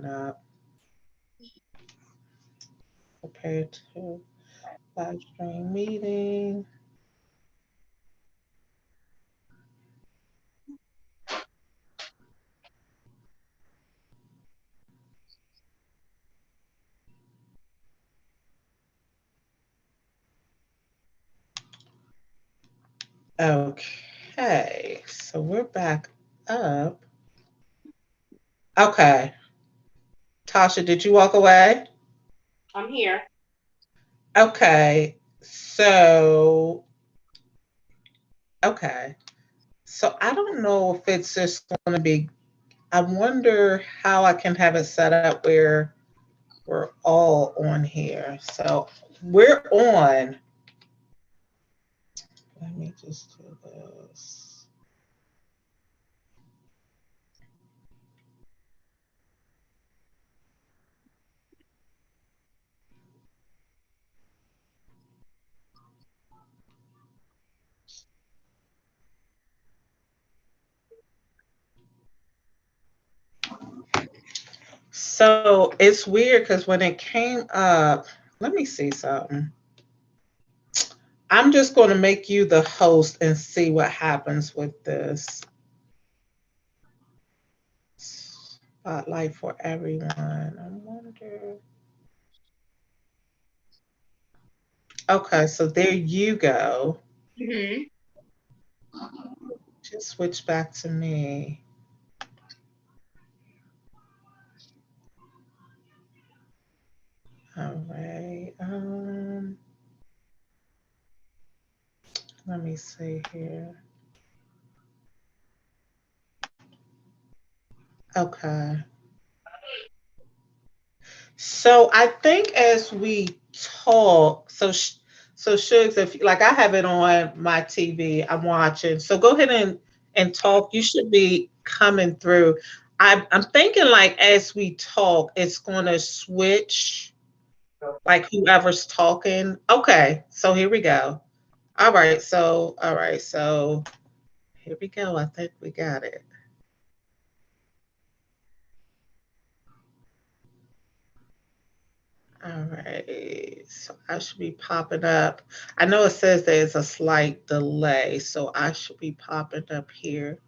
up. Prepare to live stream meeting. Okay, so we're back up. Okay, Tasha, did you walk away? I'm here. Okay, so okay, so I don't know if it's just going to be. I wonder how I can have it set up where we're all on here. So we're on. Let me just do this. So it's weird because when it came up, let me see something. I'm just going to make you the host and see what happens with this spotlight for everyone. I wonder. Okay, so there you go. Hmm. Just switch back to me. All right. Let me see here. Okay. So I think as we talk, so Shugs, if like I have it on my TV, I'm watching. So go ahead and talk. You should be coming through. I'm thinking like as we talk, it's gonna switch like whoever's talking. Okay, so here we go. All right, so here we go. I think we got it. All right, so I should be popping up. I know it says there's a slight delay, so I should be popping up here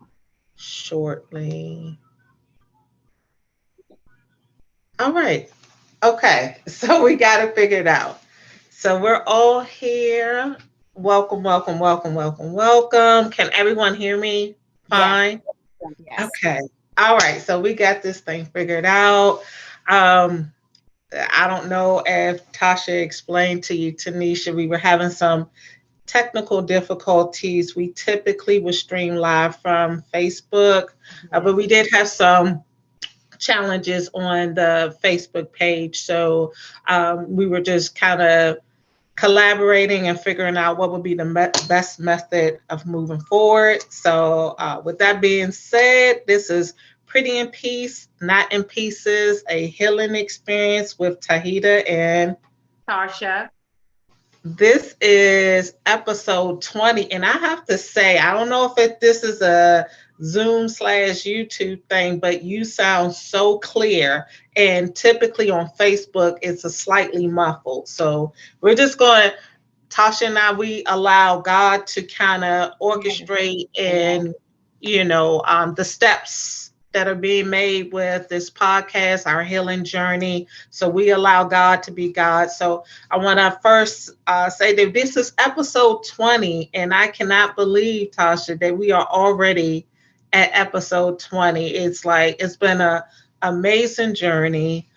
shortly. All right, okay, so we got it figured out. So we're all here. Welcome, welcome, welcome, welcome, welcome. Can everyone hear me? Yes. Fine. Yes. Okay. All right, so we got this thing figured out. Um, I don't know if Tasha explained to you, Tanisha, we were having some technical difficulties. We typically would stream live from Facebook, but Yes. we did have some challenges on the Facebook page. So we were just kind of collaborating and figuring out what would be the best method of moving forward. So, with that being said, this is Pretty in Peace, Not in Pieces, a healing experience with Tahita. And Tarsha. this is episode 20. And I have to say, I don't know if this is a Zoom slash YouTube thing, but you sound so clear. And typically on Facebook, it's a slightly muffled. So we're just going, Tasha and I, we allow God to kind of Yes. orchestrate Amen. and, the steps that are being made with this podcast, our healing journey. So we allow God to be God. So I want to first say that this is episode 20, and I cannot believe, Tasha, that we are already at episode 20. It's like it's been a amazing journey.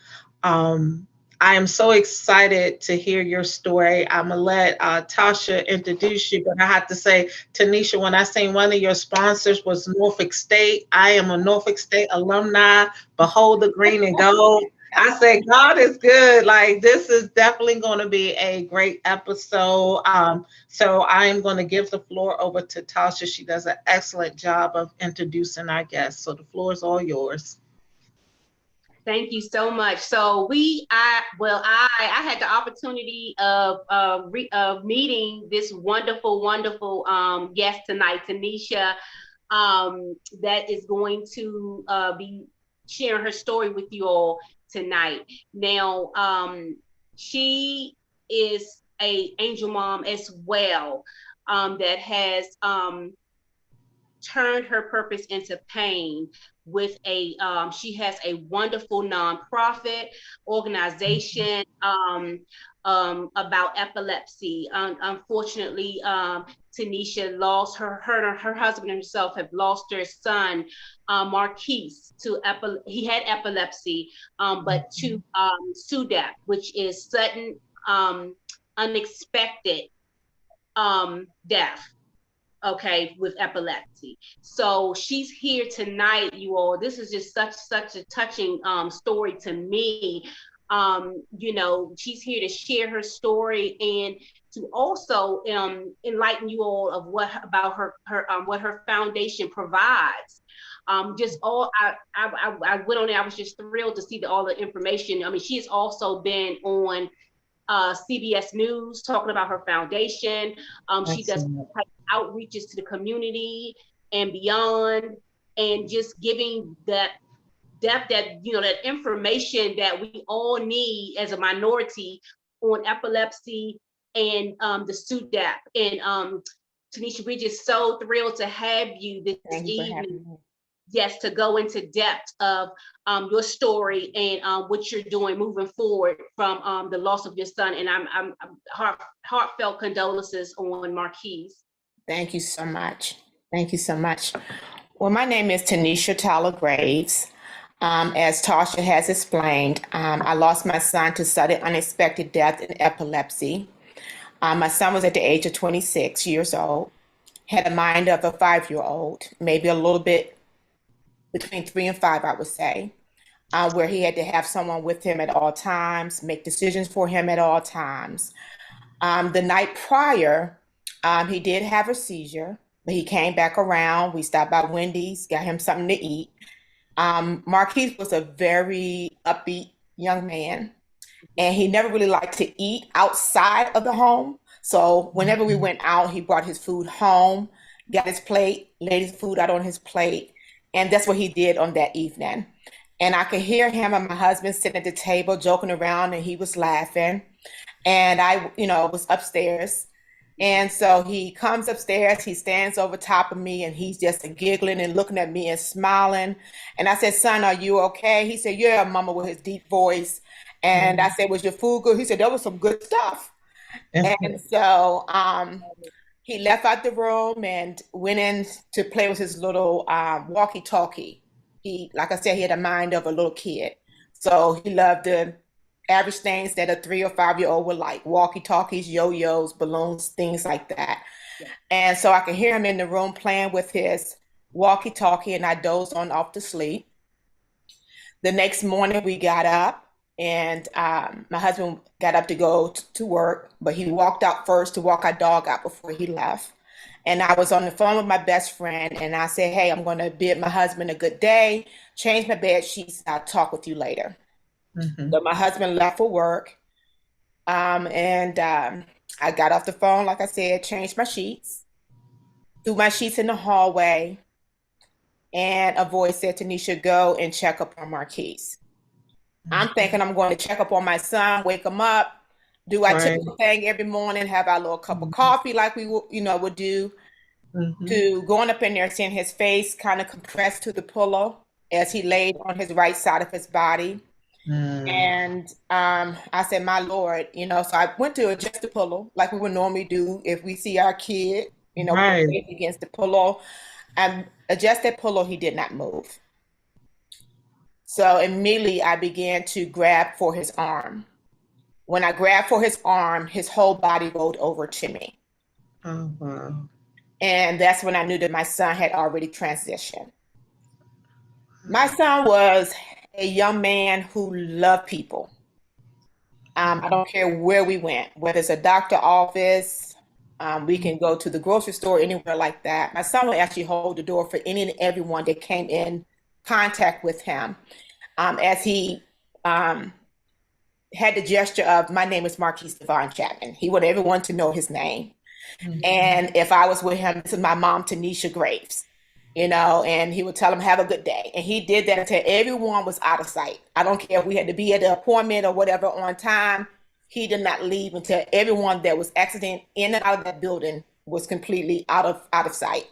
um, I am so excited to hear your story. I'm gonna let Tasha introduce you, but I have to say, Tanisha, when I seen one of your sponsors was Norfolk State, I am a Norfolk State alumni. Behold the green and gold. I said, God is good. Like this is definitely going to be a great episode. So I am going to give the floor over to Tasha. She does an excellent job of introducing our guests. So the floor is all yours. Thank you so much. So I had the opportunity of meeting this wonderful guest tonight, Tanisha, that is going to be sharing her story with you all tonight. Now, she is a angel mom as well, that has turned her purpose into pain with she has a wonderful nonprofit organization about epilepsy. Unfortunately, Tanisha lost her husband and herself have lost their son, Marquise, to he had epilepsy, but to SUDEP, which is sudden unexpected death, okay, with epilepsy. So she's here tonight, you all. This is just such a touching story to me. You know, she's here to share her story and to also enlighten you all of what about her what her foundation provides. Just all I went on there. I was just thrilled to see all the information. I mean, she's also been on CBS News talking about her foundation. She does outreaches to the community and beyond, and just giving that depth, that that information that we all need as a minority on epilepsy and the SUDEP. And Tanisha, we're just so thrilled to have you this evening. Yes, to go into depth of your story and what you're doing moving forward from the loss of your son. And I'm heartfelt condolences on Marquise. Thank you so much. Thank you so much. Well, my name is Tanisha Graves. As Tasha has explained, I lost my son to sudden unexpected death in epilepsy. My son was at the age of 26 years old, had a mind of a 5-year-old, maybe a little bit between 3 and 5, I would say, where he had to have someone with him at all times, make decisions for him at all times. The night prior, he did have a seizure, but he came back around. We stopped by Wendy's, got him something to eat. Marquise was a very upbeat young man, and he never really liked to eat outside of the home. So whenever we went out, he brought his food home, got his plate, laid his food out on his plate. And that's what he did on that evening. And I could hear him and my husband sitting at the table joking around, and he was laughing. And I, was upstairs. And so he comes upstairs, he stands over top of me, and he's just giggling and looking at me and smiling. And I said, "Son, are you okay?" He said, "Yeah, Mama," with his deep voice. And I said, "Was your food good?" He said, "That was some good stuff." And so he left out the room and went in to play with his little walkie-talkie. Like I said, he had a mind of a little kid. So he loved the average things that a 3 or 5-year-old would like: walkie-talkies, yo-yos, balloons, things like that. Yeah. And so I could hear him in the room playing with his walkie-talkie, and I dozed on off to sleep. The next morning we got up, and my husband got up to go to work, but he walked out first to walk our dog out before he left. And I was on the phone with my best friend, and I said, "Hey, I'm going to bid my husband a good day, change my bed sheets, and I'll talk with you later." So my husband left for work, and I got off the phone, like I said, changed my sheets, threw my sheets in the hallway, and a voice said, "Tanisha, go and check up on Marquise." I'm thinking I'm going to check up on my son, wake him up, do our typical thing every morning, have our little cup of coffee like we would do, to going up in there, seeing his face kind of compressed to the pillow as he laid on his right side of his body. And I said, "My Lord," so I went to adjust the pillow like we would normally do if we see our kid, against the pillow. And adjust that pillow, he did not move. So immediately I began to grab for his arm. When I grabbed for his arm, his whole body rolled over to me. Oh, wow. And that's when I knew that my son had already transitioned. My son was a young man who loved people. I don't care where we went, whether it's a doctor office, we can go to the grocery store, anywhere like that. My son would actually hold the door for any and everyone that came in contact with him, as he had the gesture of, "My name is Marquise Devon Chapman." He wanted everyone to know his name. And if I was with him, this is my mom, Tanisha Graves. and he would tell them, have a good day. And he did that until everyone was out of sight. I don't care if we had to be at the appointment or whatever on time. He did not leave until everyone that was exiting in and out of that building was completely out of sight.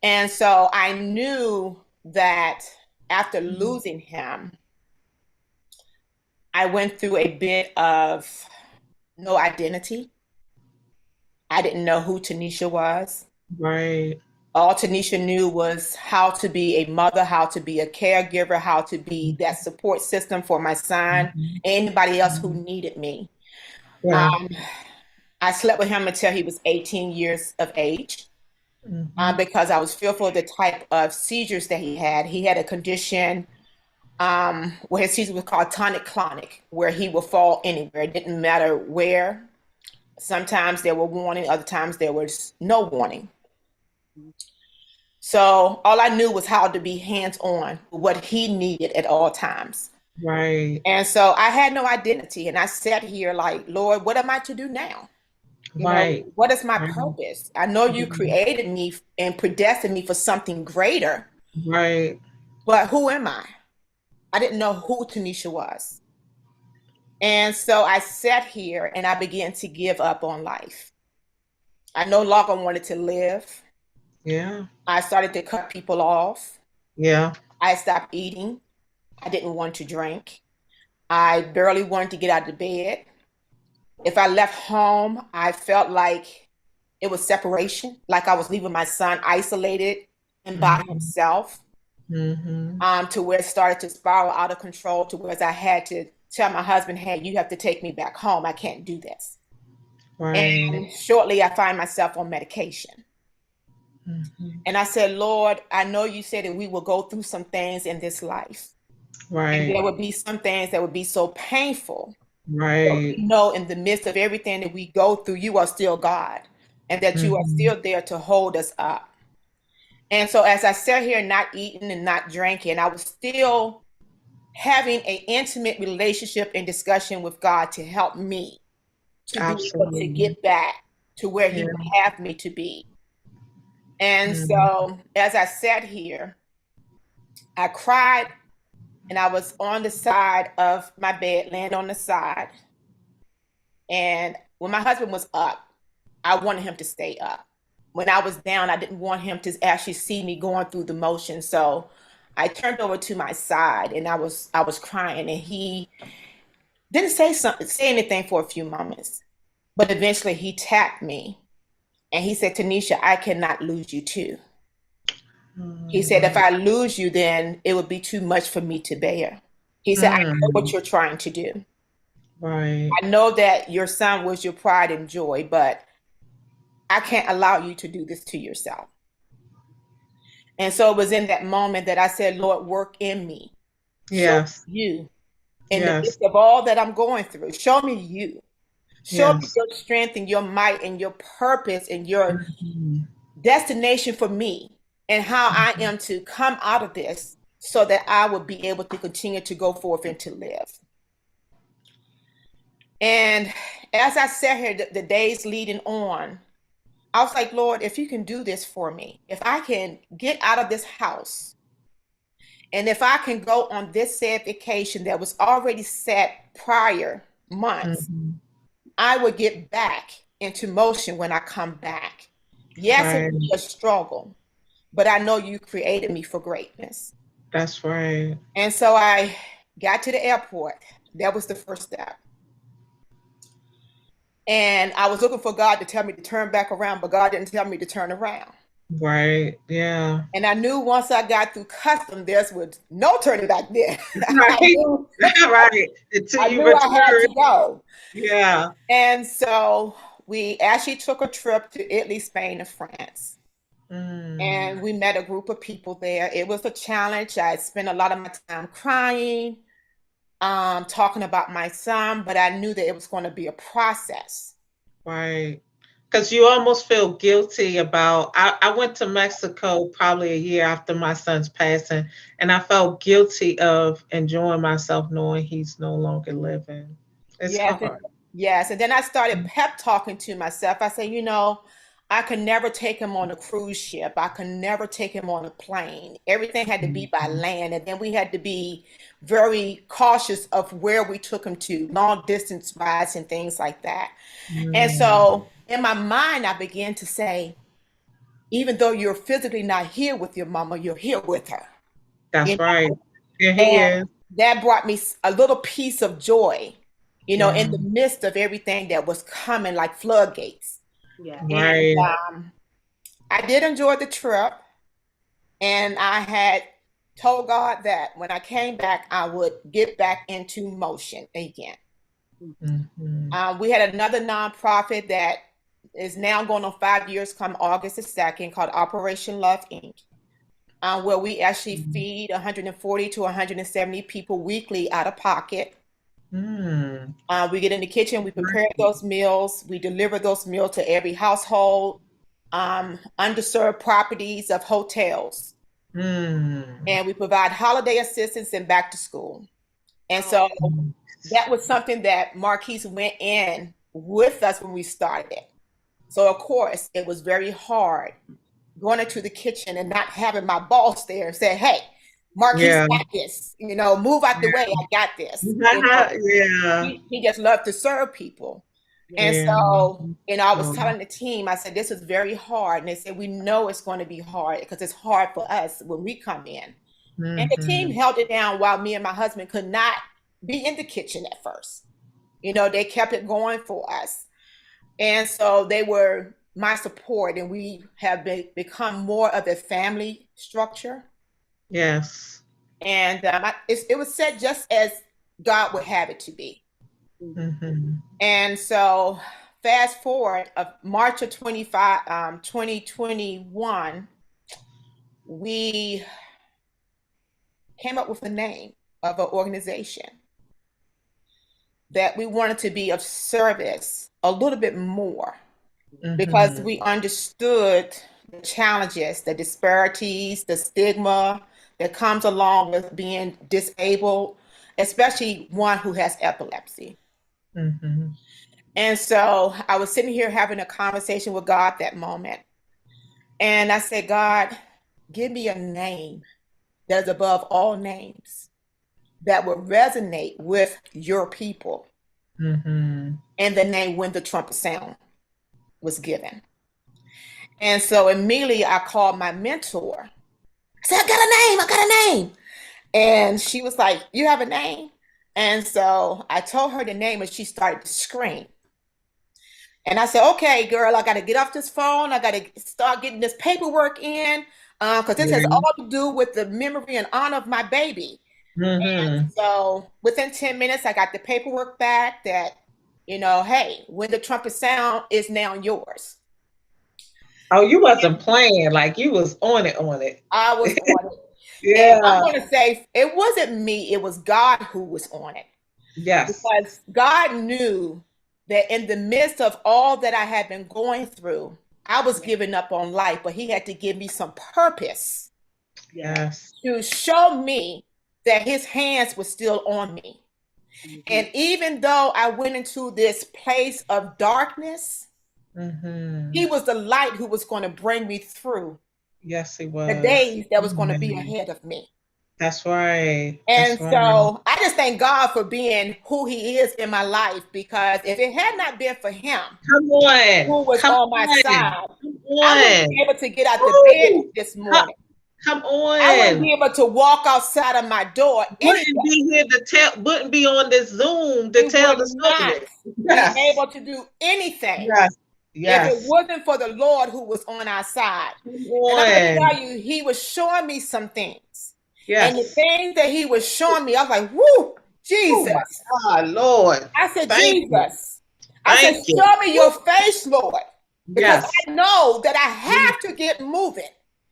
And so I knew that after losing him, I went through a bit of no identity. I didn't know who Tanisha was. Right. All Tanisha knew was how to be a mother, how to be a caregiver, how to be that support system for my son, Mhm. anybody else who needed me. Yeah. Um, I slept with him until he was 18 years of age, Mhm. because I was fearful of the type of seizures that he had. He had a condition where his seizure was called tonic-clonic, where he would fall anywhere. It didn't matter where. Sometimes there were warning, other times there was no warning. So all I knew was how to be hands-on with what he needed at all times. Right. And so I had no identity. And I sat here like, Lord, what am I to do now? Right. What is my Right. purpose? I know you created me and predestined me for something greater, Right. but who am I? I didn't know who Tanisha was. And so I sat here and I began to give up on life. I no longer wanted to live. Yeah. I started to cut people off. Yeah. I stopped eating. I didn't want to drink. I barely wanted to get out of bed. If I left home, I felt like it was separation, like I was leaving my son isolated and by Mhm. himself, Mhm. to where it started to spiral out of control, to where I had to tell my husband, hey, you have to take me back home. I can't do this. Right. And shortly, I find myself on medication. Mhm. And I said, Lord, I know you said that we will go through some things in this life. And Right. there would be some things that would be so painful. But Right. we know in the midst of everything that we go through, you are still God and that you are Mhm. still there to hold us up. And so as I sat here not eating and not drinking, I was still having an intimate relationship and discussion with God to help me to be able to Absolutely. get back to where he Yeah. would have me to be. And Mhm. so as I sat here, I cried and I was on the side of my bed, laying on the side. And when my husband was up, I wanted him to stay up. When I was down, I didn't want him to actually see me going through the motion. So I turned over to my side and I was crying and he didn't say anything for a few moments. But eventually he tapped me and he said, Tanisha, I cannot lose you too. He said, if Mm. I lose you, then it would be too much for me to bear. He said, I know what Mm. you're trying to do. Right. I know that your son was your pride and joy, but I can't allow you to do this to yourself. And so it was in that moment that I said, Lord, work in me. Show Yes. me you in the Yes. midst of all that I'm going through. Show me you. Show me Yes. your strength and your might and your purpose and your Mhm. destination for me and how I am to come out of this so that I would be able to continue to go forth and to live. And as I sat here, the days leading on, I was like, Lord, if you can do this for me, if I can get out of this house, and if I can go on this said vacation that was already set prior months, Mhm. I would get back into motion when I come back. Yes, it Right. will be a struggle, but I know you created me for greatness. That's right. And so I got to the airport. That was the first step. And I was looking for God to tell me to turn back around, but God didn't tell me to turn around. Right. Yeah. And I knew once I got through custom, there was no turning back there. I Right. knew, Right. Until I you knew I had return. to go. Yeah. And so we actually took a trip to Italy, Spain, and France. Mm. And we met a group of people there. It was a challenge. I spent a lot of my time crying, talking about my son, but I knew that it was going to be a process. Right. Because you almost feel guilty about. I went to Mexico probably a year after my son's passing, and I felt guilty of enjoying myself knowing he's no longer living. It's Yes, hard. yes. And then I started pep talking to myself. I said, you know, I could never take him on a cruise ship. I could never take him on a plane. Everything had to be by land. And then we had to be very cautious of where we took him to, long distance rides and things like that. And Mm. so in my mind, I began to say, even though you're physically not here with your mama, you're here with her. That's You right. know, Here he and is. that brought me a little piece of joy, in Yeah. the midst of everything that was coming like floodgates. Yeah. And Right. I did enjoy the trip, and I had told God that when I came back, I would get back into motion again. Mhm. We had another nonprofit that is now going on 5 years come August the 2nd called Operation Love Inc., where we actually feed 140 to 170 people weekly out of pocket. Mm. We get in the kitchen, we prepare those meals, we deliver those meals to every household, underserved properties of hotels, Mm. and we provide holiday assistance and back to school. And Oh, so that was something that Marquise went in with us when we started. So of course, it was very hard going into the kitchen and not having my boss there and say, "Hey, Marquise Yeah. got this. Move out the way. I got this." Yeah. He just loved to serve people. yeah. And Yeah. so, I was Oh. telling the team, I said, this is very hard. And they said, we know it's going to be hard because it's hard for us when we come in. And the team Mhm. held it down while me and my husband could not be in the kitchen at first. They kept it going for us. And so they were my support, and we have become more of a family structure. Yes. And it was set just as God would have it to be. Mhm. And so fast forward of March of 2021, we came up with a name of an organization that we wanted to be of service a little bit more, because Mhm. we understood the challenges, the disparities, the stigma that comes along with being disabled, especially one who has epilepsy. Mhm. And so I was sitting here having a conversation with God that moment. And I said, God, give me a name that is above all names that would resonate with your people. Mhm. And the name When the Trumpet Sound was given. And so immediately I called my mentor. I said, I got a name. And she was like, you have a name? And so I told her the name, and she started to scream. And I said, okay, girl, I got to get off this phone. I got to start getting this paperwork in, because this has Yeah. all to do with the memory and honor of my baby. And Mhm. so within 10 minutes, I got the paperwork back that, hey, When the Trumpet Sound is now yours. Oh, you wasn't playing. Like you was on it, on it. I was on it. And I'm Yeah. going to say it wasn't me, it was God who was on it. Yes. Because God knew that in the midst of all that I had been going through, I was giving up on life, but He had to give me some purpose Yes. to show me that His hands were still on me. And even though I went into this place of darkness, He Mhm. was the light who was going to bring me through Yes, he the was. days that was going to be Amen. ahead of me. That's right. And That's right. so I just thank God for being who He is in my life, because if it had not been for Him Come on. who was Come on my on. side, Come I wouldn't on. be able to get out the bed Woo. this Come, morning. come I wouldn't on. be able to walk outside of my door any Wouldn't day. be here to tell, wouldn't be on this Zoom to We tell would the not story. be Yes. able to do anything Yes. if it Yes. wasn't for the Lord who was on our side. Come And I'm going to on. tell you, He was showing me some things. And the Yes. things that He was showing me, I was like, woo, Oh my Jesus. God, Lord. I said, Thank you. Jesus. I said, Thank you. show me your face, Lord, because Yes. I know that I have to get moving.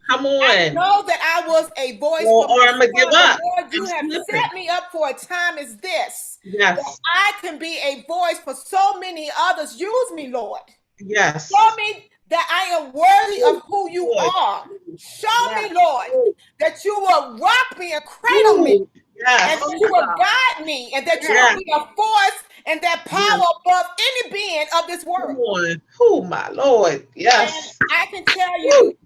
Come I on. know that I was a voice for Or my I'm gonna give son, but up. Lord, I'm you have slipping. set me up for a time as this, that Yes. I can be a voice for so many others. Use me, Lord. Show Yes. me that I am worthy of who you Lord. are. Show Yeah. me, Lord, that you will rock me and cradle me, Ooh. and Yes. that you Oh, will God. guide me, and that you will Yes. be a force and that Yes. power above any being of this Come world. on. Oh, my Lord. And Yes. I can tell Woo. you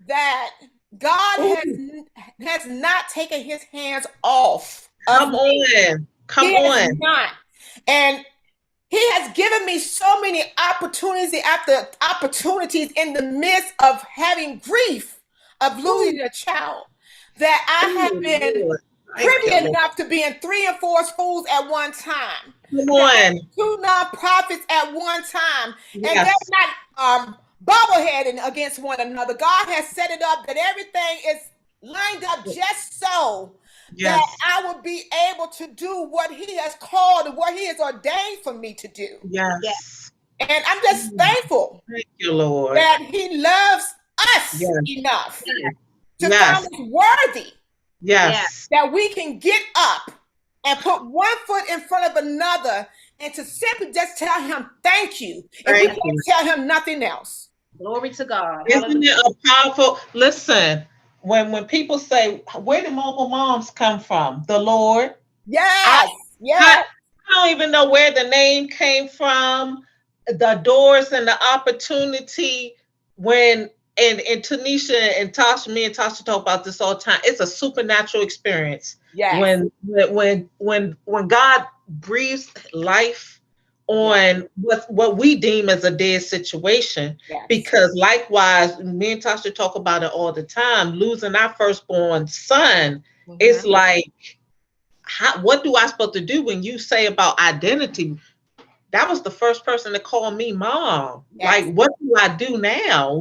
that God Ooh, has not taken his hands off of come me. on. Come He has on. not. And he has given me so many opportunities after opportunities in the midst of having grief of losing Ooh, a child that I have ooh, been Lord. Thank you, privy Lord. enough to be in 3 and 4 schools at one time, Come to on. own 2 nonprofits at one time, and they're Yes. not bobbleheading against one another. God has set it up that everything is lined up just so that Yes. I will be able to do what he has called and what he has ordained for me to do. Yeah. Yes. And I'm just Mm, thankful thank you, Lord. that he loves us Yes. enough Yeah. to find Yes. us worthy Yeah. Yes. that we can get up and put one foot in front of another and to simply just tell him thank you. If we Thank Yeah. can't you. tell him nothing else. Glory to God. Isn't it Hallelujah. a powerful listen? When people say, "Where did mobile moms come from?" The Lord. I, Yes, I yes, I don't even know where the name came from. The doors and the opportunity when and Tanisha and Tasha, me and Tasha talk about this all the time. It's a supernatural experience yes, when God breathes life yes, on what we deem as a dead situation. yes. Because likewise, me and Tasha talk about it all the time. Losing our firstborn son, it's Mhm. like what do I supposed to do when you say about identity? That was the first person to call me mom. Like, Yes, what do I do now?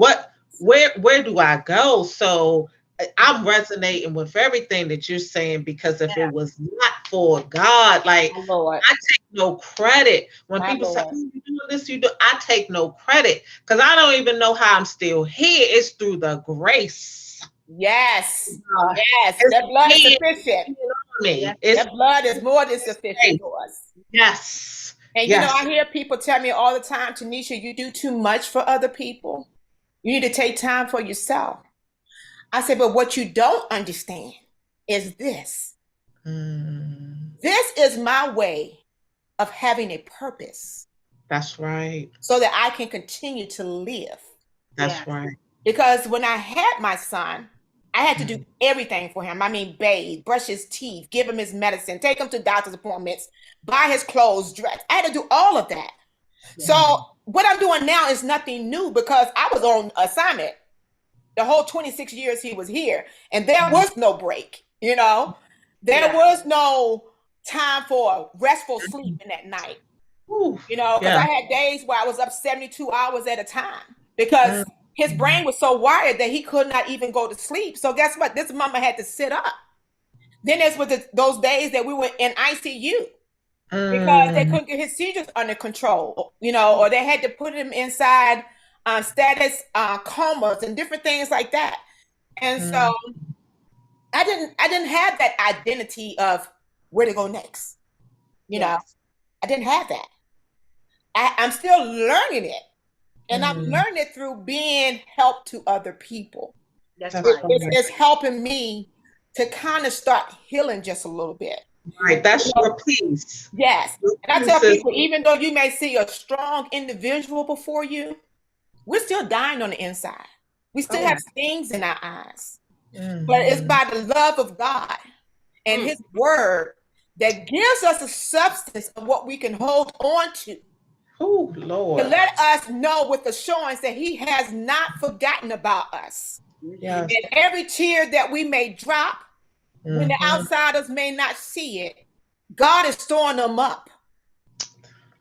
Where do I go? So I'm resonating with everything that you're saying because if it Yeah. was not for God, like my Lord, I take no credit. When my people say, Lord. "Oh, you doing this, you do," I take no credit because I don't even know how I'm still here. It's through the grace. Yes, Uh, yes. it's That blood is He sufficient. on Yeah. me. It's That blood is more than His sufficient grace. for us. Yes. And Yes. I hear people tell me all the time, Tanisha, you do too much for other people. You need to take time for yourself. I said, but what you don't understand is this. Mm, This is my way of having a purpose that's right. so that I can continue to live. That's Yes. right. Because when I had my son, I had to do Mm, everything for him. I mean, bathe, brush his teeth, give him his medicine, take him to doctor's appointments, buy his clothes, dress. I had to do all of that. Yeah. So mm, what I'm doing now is nothing new because I was on assignment the whole 26 years he was here, and there mm, was no break. There Yeah. was no time for restful mm. sleeping at night. Ooh, Because yeah. I had days where I was up 72 hours at a time because Mm, his mm, brain was so wired that he could not even go to sleep. So guess what? This mama had to sit up. Then there's with those days that we were in ICU because they mm, couldn't get his seizures under control, or they had to put him inside status comas and different things like that. And so mm. I didn't have that identity of where to go next. You know, Yes. I didn't have that. I'm still learning it. And I'm Mm. learning it through being help to other people. That's That's It, right. it's, right. it's helping me to kind of start healing just a little bit. Right. You That's know, your peace. yes. Your And I tell peace is people, even though you may see a strong individual before you, we're still dying on the inside. We still oh. have stings in our eyes. But it's Mm-hmm. by the love of God and Mm. his word that gives us a substance of what we can hold on Oh, to Lord. let us know with assurance that he has not forgotten about us. Mm-hmm. Yes. And every tear that we may drop when the Mm-hmm. outsiders may not see it, God is storing them up.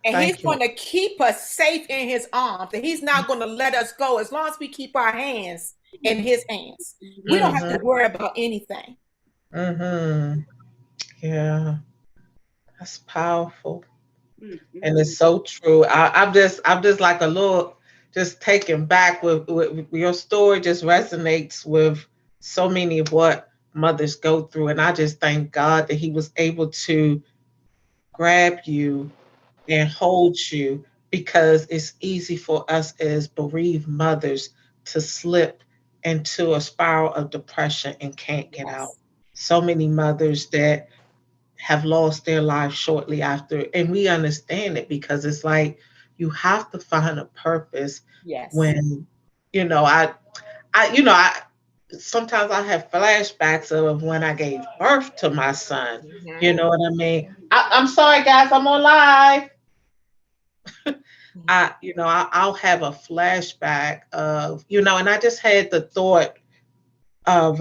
And he's Thank you. going to keep us safe in his arms. And he's not going to let us go as long as we keep our hands in his hands. We don't have Mm-hmm. to worry about anything. Mm-hmm. Yeah. That's powerful. And Mm-hmm. it's so true. I'm just like a little just taken back with your story just resonates with so many of what mothers go through. And I just thank God that he was able to grab you and hold you because it's easy for us as bereaved mothers to slip into a spiral of depression and can't get out. Yes. So many mothers that have lost their lives shortly after. And we understand it because it's like you have to find a purpose Yes. when, you know, I sometimes I have flashbacks of when I gave birth to my son. You Mhm. know what I mean? I'm sorry, guys, I'm on live. I'll have a flashback of, and I just had the thought of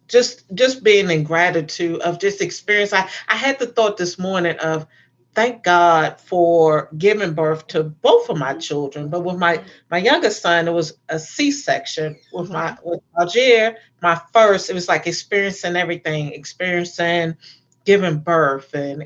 just being in gratitude of just experience. I had the thought this morning of thank God for giving birth to both of my children. But with my youngest son, it was a C-section. Mhm. With Algier, my first, it was like experiencing everything, experiencing giving birth and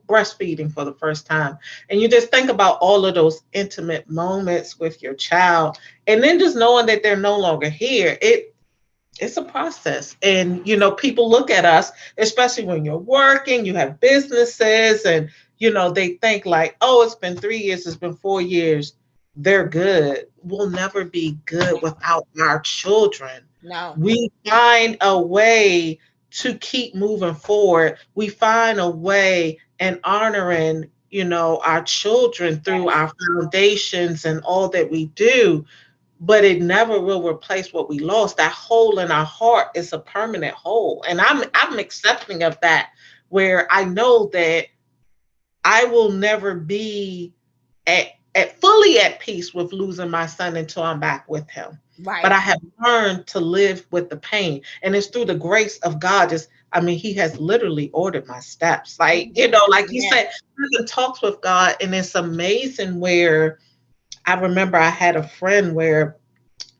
breastfeeding for the first time. And you just think about all of those intimate moments with your child, and then just knowing that they're no longer here. It's a process. And, people look at us, especially when you're working, you have businesses, and, they think like, oh, it's been 3 years, it's been 4 years. They're good. We'll never be good without our children. No. We find a way to keep moving forward. We find a way and honoring, our children through Yes. our foundations and all that we do, but it never will replace what we lost. That hole in our heart is a permanent hole. And I'm accepting of that, where I know that I will never be at fully at peace with losing my son until I'm back with him. But Right. I have learned to live with the pain. And it's through the grace of God. He has literally ordered my steps. Like, like you Amen. said, having talks with God. And it's amazing where I remember I had a friend where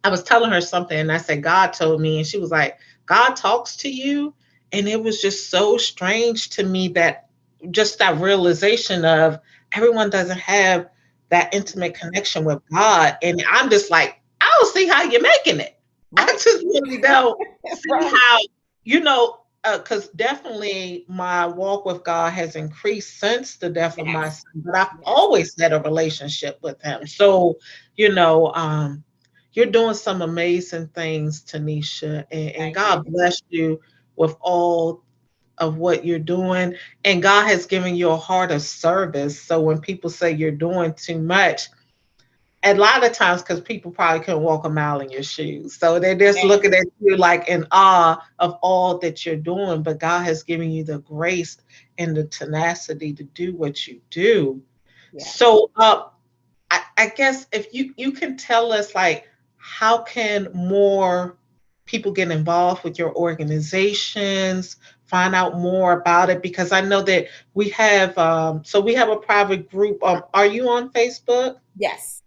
I was telling her something and I said, God told me. And she was like, God talks to you. And it was just so strange to me that just that realization of everyone doesn't have that intimate connection with God. And I'm just like, I don't see how you're making it. I Right. just really don't see Right. how, because definitely my walk with God has increased since the death of my Yes. son, but I've Yes. always had a relationship with him. So, you know, um, you're doing some amazing things, Tanisha, and Thank you. God bless you with all of what you're doing. And God has given you a heart of service. So when people say you're doing too much, a lot of times, because people probably couldn't walk a mile in your shoes. So they're just Amen. looking at you like in awe of all that you're doing. But God has given you the grace and the tenacity to do what you do. Yes. So I guess if you can tell us like how can more people get involved with your organizations, find out more about it, because I know that we have a private group. Are you on Facebook? Yes.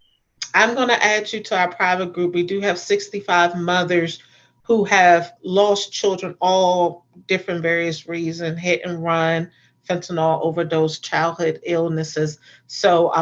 I'm going to add you to our private group. We do have 65 mothers who have lost children, all different various reasons, hit and run, fentanyl overdose, childhood illnesses. So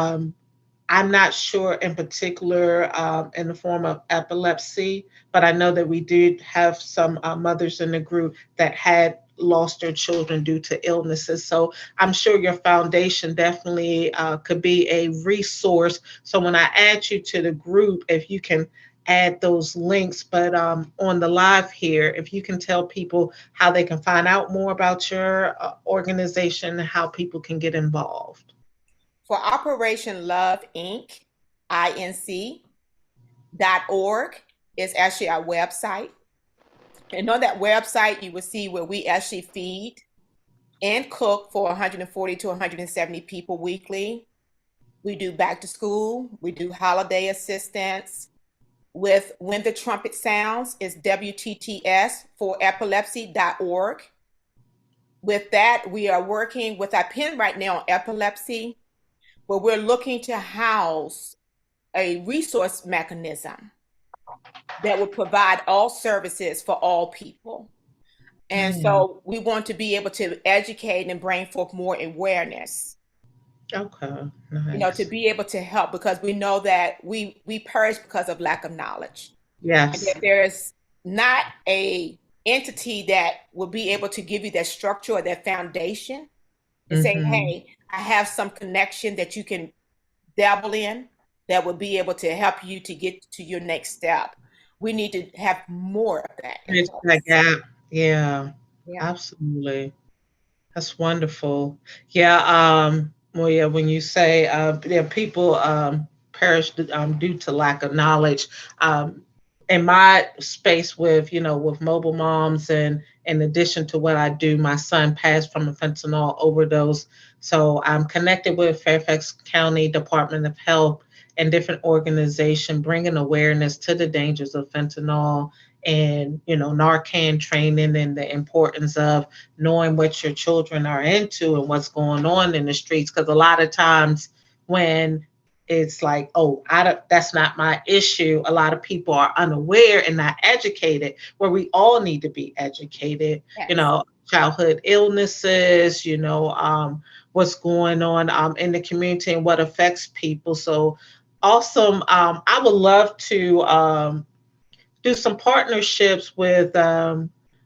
I'm not sure in particular in the form of epilepsy, but I know that we did have some mothers in the group that had lost their children due to illnesses. So I'm sure your foundation definitely could be a resource. So when I add you to the group, if you can add those links, but on the live here, if you can tell people how they can find out more about your organization and how people can get involved. For Operation Love Inc., inc.org is actually our website. And on that website, you will see where we actually feed and cook for 140 to 170 people weekly. We do back to school, we do holiday assistance. With When the Trumpet Sounds is WTTS for epilepsy.org. With that, we are working with our pen right now on epilepsy, but we're looking to house a resource mechanism that will provide all services for all people. And Mm, so we want to be able to educate and bring forth more awareness, okay, to nice. be able to help, because we know that we perish because of lack of knowledge. And that Yes. there's not a entity that will be able to give you that structure or that foundation and say, Hmm. hey, I have some connection that you can dabble in that will be able to help you to get to your next step. We need to have more of that in Bridge that place. gap. Yeah, Yeah. absolutely. That's wonderful. Yeah. Well, yeah. When you say, yeah, people perish due to lack of knowledge. Um, in my space with, with mobile moms, and in addition to what I do, my son passed from a fentanyl overdose. So I'm connected with Fairfax County Department of Health and different organizations, bringing awareness to the dangers of fentanyl, and Narcan training, and the importance of knowing what your children are into and what's going on in the streets. Because a lot of times when it's like, oh, I don't, that's not my issue, a lot of people are unaware and not educated, where we all need to be educated. Yes. Childhood illnesses, what's going on in the community and what affects people. So awesome. I would love to do some partnerships with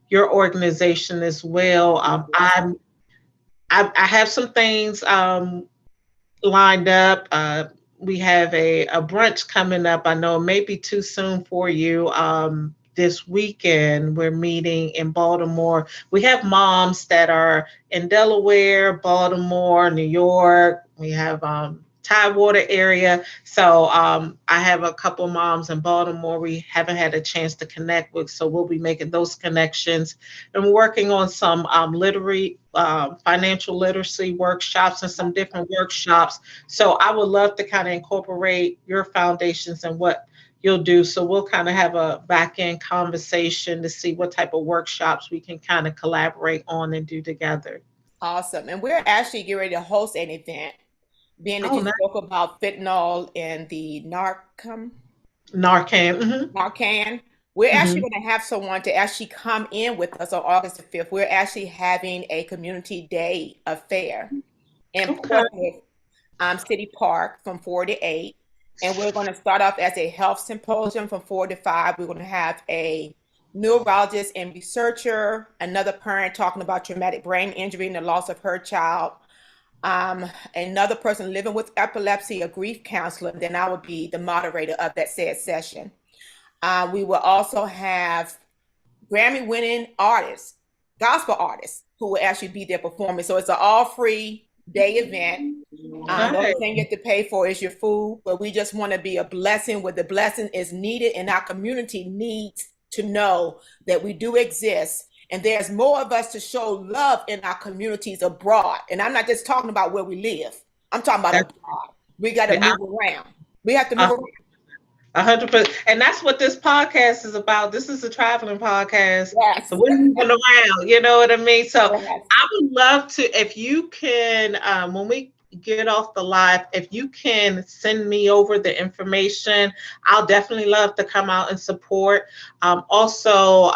your organization as well. I have some things lined up. We have a brunch coming up. I know it may be too soon for you. This weekend, we're meeting in Baltimore. We have moms that are in Delaware, Baltimore, New York. We have Tidewater area. So I have a couple moms in Baltimore we haven't had a chance to connect with. So we'll be making those connections, and we're working on some literary, financial literacy workshops and some different workshops. So I would love to kind of incorporate your foundations and what you'll do. So we'll kind of have a back end conversation to see what type of workshops we can kind of collaborate on and do together. Awesome. And we're actually getting ready to host an event, being that Oh, you nice. spoke about fentanyl and the Narcan. Narcan. We're actually Hmm. going to have someone to actually come in with us on August the 5th. We're actually having a community day affair in Okay. Portsmouth City Park from 4 to 8. And we're going to start off as a health symposium from 4 to 5. We're going to have a neurologist and researcher, another parent talking about traumatic brain injury and the loss of her child, another person living with epilepsy, a grief counselor. Then I will be the moderator of that said session. We will also have Grammy winning artists, gospel artists, who will actually be there performing. So it's an all free day event. The only Nice. thing you have to pay for is your food, but we just want to be a blessing where the blessing is needed, and our community needs to know that we do exist. And there's more of us to show love in our communities abroad. And I'm not just talking about where we live, I'm talking about That's abroad. We got to yeah, move around. We have to move I, around. 100%. And that's what this podcast is about. This is a traveling podcast. So Yes. we're moving around, you know what I mean? So Yes. I would love to, if you can, when we get off the live, if you can send me over the information, I'll definitely love to come out and support. Also,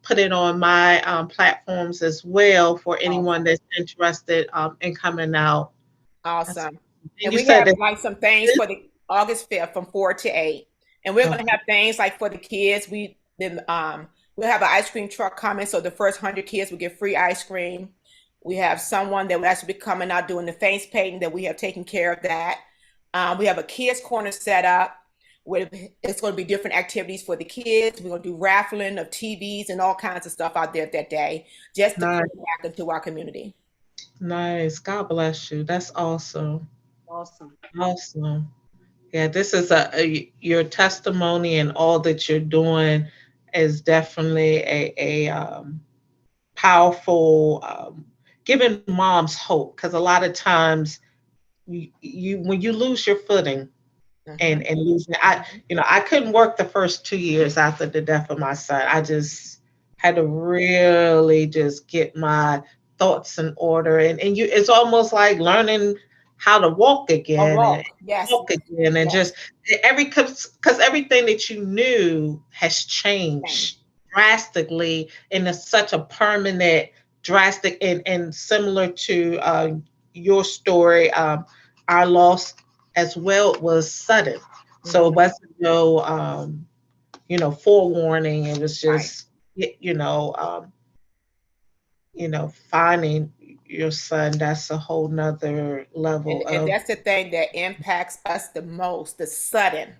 put it on my platforms as well for anyone Awesome. that's interested in coming out. That's, Awesome. and And you we said have that like some things for the August 5th from 4 to 8. And we're gonna okay, have things like for the kids. We'll have an ice cream truck coming, so the first 100 kids will get free ice cream. We have someone that will actually be coming out doing the face painting that we have taken care of that. We have a kids corner set up where it's going to be different activities for the kids. We're going to do raffling of TVs and all kinds of stuff out there that day, just to nice, pour back into our community. nice. God bless you. That's awesome. Awesome. Awesome. Yeah, this is your testimony, and all that you're doing is definitely a powerful, giving moms hope, because a lot of times you when you lose your footing, Mhm. and losing, I couldn't work the first 2 years after the death of my son. I just had to really just get my thoughts in order, and it's almost like learning how to walk A again, and walk. Yes. walk again, and Yes. just because everything that you knew has Same. changed drastically, and it's such a permanent, drastic, and similar to your story. Our loss as well was sudden. So it Mhm. wasn't no forewarning. It was Right. just finding your son. That's a whole nother level And of that's the thing that impacts us the most, the sudden,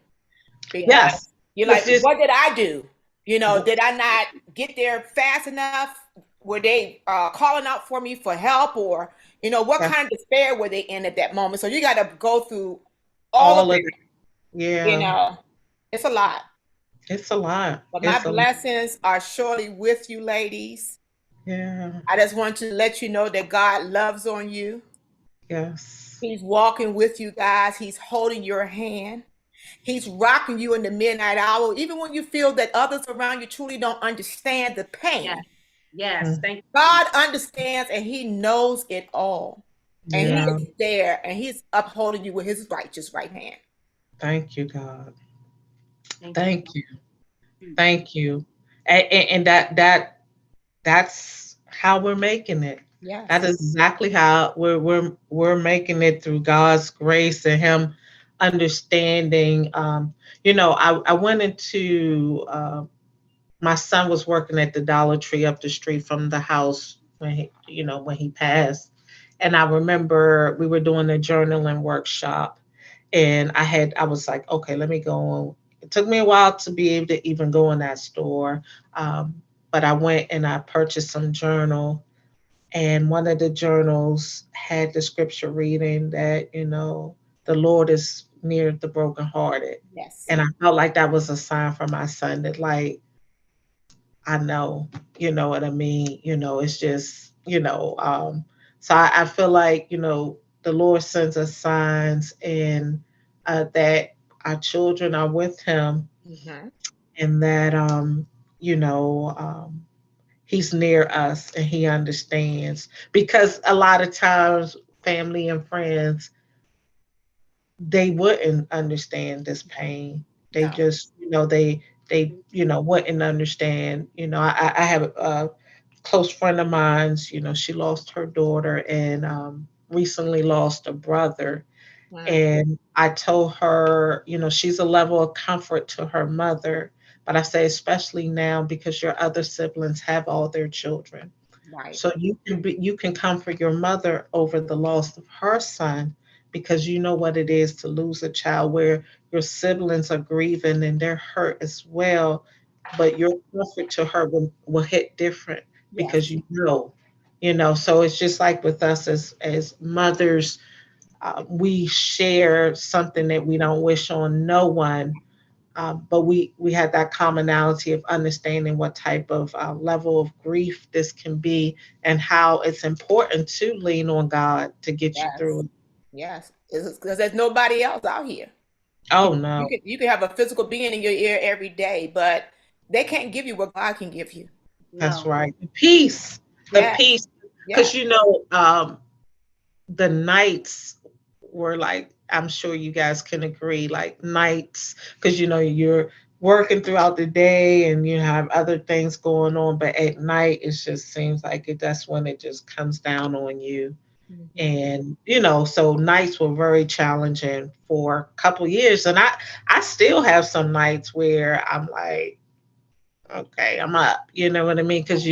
because yes. you're It's like, just what did I do? Did I not get there fast enough? were they calling out for me for help, or what That's kind of despair were they in at that moment? So you got to go through all of all of it. it. You Yeah. know, it's a lot. It's a lot. But my It's a lot. blessings are surely with you, ladies. Yeah. I just want to let you know that God loves on you. Yes. He's walking with you guys. He's holding your hand. He's rocking you in the midnight hour, even when you feel that others around you truly don't understand the Yes. pain. Yes. Mm. Thank you, God Jesus. understands and He knows it all. And He Yeah. is there and He's upholding you with His righteous right hand. Thank you, God. Thank you. Thank you. Mm. Thank you. And that's how we're making it. That Yes. is exactly how we're making it through God's grace and Him understanding. I went into my son was working at the Dollar Tree up the street from the house when he passed, and I remember we were doing a journaling workshop, and I was like, okay, let me go on. It took me a while to be able to even go in that store, but I went and I purchased some journal, and one of the journals had the scripture reading that the Lord is near the brokenhearted, Yes. and I felt like that was a sign for my son that, like, I know, you know what I mean? It's just, so I feel like, the Lord sends us signs, and that our children are with Him, Mm-hmm. and that, you know, um, He's near us and He understands. Because a lot of times, family and friends, they wouldn't understand this pain. They No. just, they wouldn't understand. I have a close friend of mine's. She lost her daughter, and recently lost a brother. Mm. And I told her, she's a level of comfort to her mother, but I say especially now because your other siblings have all their children. Right. So you can comfort your mother over the loss of her son, because you know what it is to lose a child where your siblings are grieving and they're hurt as well, but your comfort to her will hit different, because Yes. so it's just like with us as mothers. We share something that we don't wish on no one, but we had that commonality of understanding what type of level of grief this can be, and how it's important to lean on God to get you through Yes. it. Yes. Because there's nobody else out here. You Oh you no, can you can have a physical being in your ear every day, but they can't give you what God can give you. that's No. right. The Yes. peace, because Yes. the nights were like, I'm sure you guys can agree, like nights, because you're working throughout the day and you have other things going on, but at night it just seems like that's when it just comes down on you. Hmm. And so nights were very challenging for a couple years, and I still have some nights where I'm like, okay, I'm up. You know what I mean? Because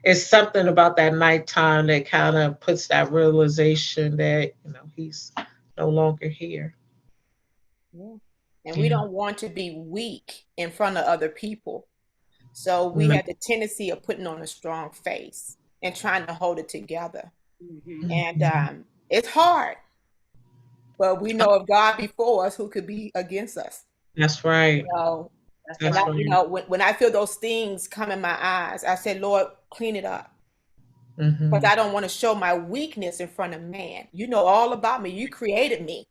it's something about that nighttime that kind of puts that realization that he's no longer here. Yeah. And we Yeah. don't want to be weak in front of other people. So we No. have the tendency of putting on a strong face and trying to hold it together. Hmm. And Mhm. it's hard, but we know if God before us, who could be against us? That's right. So, That's and That's I, right. right. when I feel those things come in my eyes, I say, Lord, clean it up. Because Hmm. I don't want to show my weakness in front of man. You know all about me. You created me.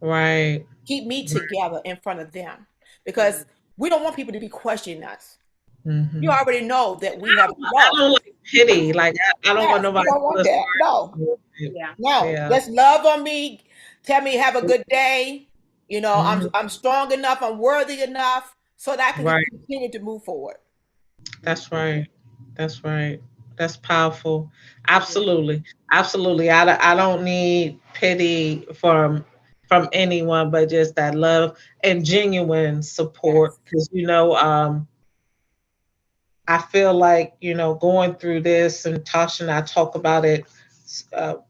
Right. Keep me together in front of them. Mhm. Because we don't want people to be questioning us. You Hmm. already know that we have I don't lost. like pity. Like, I don't want Yes, we nobody don't to want feel that. No, sorry for me. Yeah. no. Yeah. Just love on me. Tell me have a good day. Hmm. I'm strong enough. I'm worthy enough so that I can Right. continue to move forward. That's Mhm. right. That's right. That's powerful. Yeah. Absolutely. Absolutely. I don't need pity from anyone, but just that love and genuine support. Yes, Because, I feel like, going through this, and Tasha and I talk about it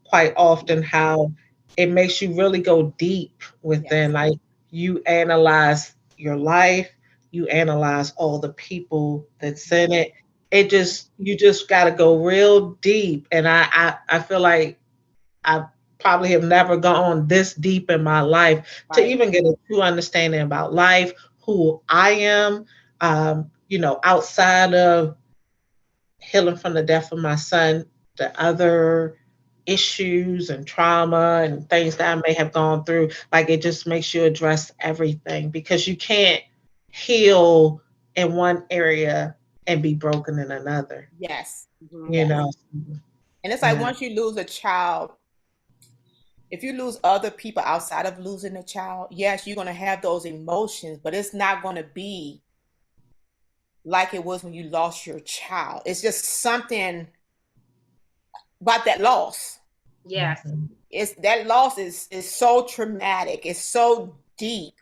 quite often, how it makes you really go deep within. yes, Like, you analyze your life, you analyze all the people that's in it, you just got to go real deep. And I feel like I probably have never gone this deep in my life to Right. even get a true understanding about life, who I am, outside of healing from the death of my son, the other issues and trauma and things that I may have gone through. Like, it just makes you address everything, because you can't heal in one area and be broken in another, Yes. Mhm. you Yes. know. And it's like Yeah. once you lose a child, if you lose other people outside of losing a child, yes, you're going to have those emotions, but it's not going to be like it was when you lost your child. It's just something about that loss. Yes. Mhm. It's that loss is so traumatic. It's so deep.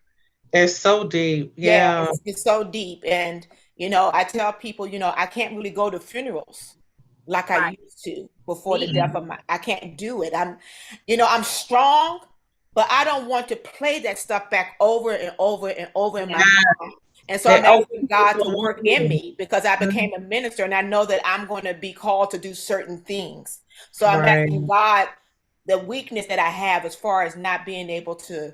It's so deep. Yeah, Yeah. it's so deep. And I tell people, I can't really go to funerals like I Right. used to before the Me. death of I can't do it. I'm strong, but I don't want to play that stuff back over and over and over in my Yeah. mind. And so It I'm asking opens the God to door work in again. me because I Mhm. became a minister and I know that I'm going to be called to do certain things. So I'm Right. asking God the weakness that I have as far as not being able to